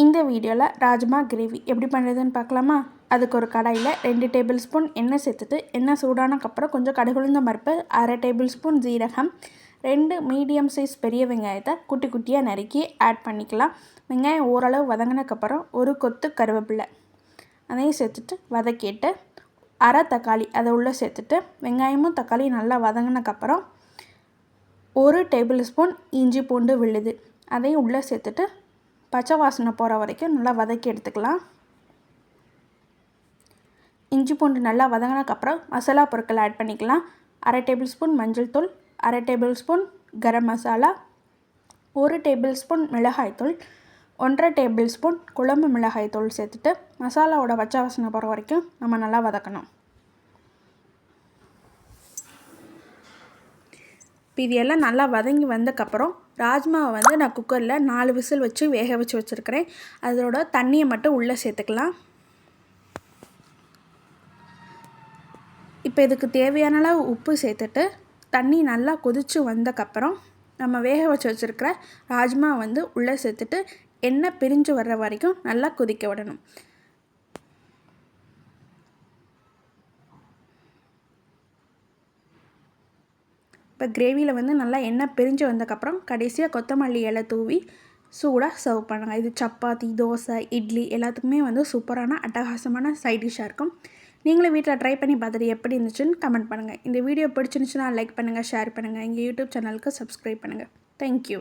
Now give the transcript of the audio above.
இந்த வீடியோவில் ராஜ்மா கிரேவி எப்படி பண்ணுறதுன்னு பார்க்கலாமா? அதுக்கு ஒரு கடாயில் 2 டேபிள் ஸ்பூன் எண்ணெய் சேர்த்துட்டு எண்ணெய் சூடானக்கப்புறம் கொஞ்சம் கடுகுளுந்த பருப்பு, 1/2 டேபிள் ஸ்பூன் ஜீரகம், 2 மீடியம் சைஸ் பெரிய வெங்காயத்தை குட்டி குட்டியாக நறுக்கி ஆட் பண்ணிக்கலாம். வெங்காயம் ஓரளவு வதங்கினக்கப்புறம் ஒரு கொத்து கருவேப்பிலை அதையும் சேர்த்துட்டு வதக்கிட்டு, 1/2 தக்காளி அதை உள்ளே சேர்த்துட்டு வெங்காயமும் தக்காளியும் நல்லா வதங்கினக்கப்புறம் 1 டேபிள் ஸ்பூன் இஞ்சி பூண்டு விழுது அதையும் உள்ளே சேர்த்துட்டு பச்சை வாசனை போகிற வரைக்கும் நல்லா வதக்கி எடுத்துக்கலாம். இஞ்சி பூண்டு நல்லா வதங்கினக்கப்புறம் மசாலா பொருட்கள் ஆட் பண்ணிக்கலாம். 1/2 டேபிள் ஸ்பூன் மஞ்சள் தூள், 1/2 table spoon garam masala, 1 table spoon மிளகாய்த்தூள், 1/2 டேபிள் ஸ்பூன் குழம்பு மிளகாய்த்தூள் சேர்த்துட்டு மசாலாவோட பச்சை வாசனை போகிற வரைக்கும் நம்ம நல்லா வதக்கணும். இப்போ இது எல்லாம் நல்லா வதங்கி வந்தக்கப்புறம் ராஜ்மாவை நான் குக்கரில் 4 விசில் வச்சு வேக வச்சு வச்சுருக்கிறேன். அதோட தண்ணியை மட்டும் உள்ளே சேர்த்துக்கலாம். இப்போ இதுக்கு தேவையான அளவு உப்பு சேர்த்துட்டு தண்ணி நல்லா கொதித்து வந்தக்கப்புறம் நம்ம வேக வச்சு வச்சுருக்கிற ராஜ்மா உள்ளே சேர்த்துட்டு எண்ணெய் பிரிஞ்சு வர்ற வரைக்கும் நல்லா கொதிக்க விடணும். இப்போ கிரேவியில் நல்லா எண்ணெய் பிரிஞ்சு வந்தக்கப்புறம் கடைசியாக கொத்தமல்லி இலை தூவி சூடாக சர்வ் பண்ணுங்கள். இது சப்பாத்தி, தோசை, இட்லி எல்லாத்துக்குமே சூப்பரான அட்டகாசமான சைட் டிஷ்ஷாக இருக்கும். நீங்களும் வீட்டில் ட்ரை பண்ணி பார்த்துட்டு எப்படி இருந்துச்சுன்னு கமெண்ட் பண்ணுங்கள். இந்த வீடியோ பிடிச்சிருந்துச்சுன்னா லைக் பண்ணுங்கள், ஷேர் பண்ணுங்கள். எங்கள் யூடியூப் சேனலுக்கு சப்ஸ்கிரைப் பண்ணுங்கள். தேங்க்யூ.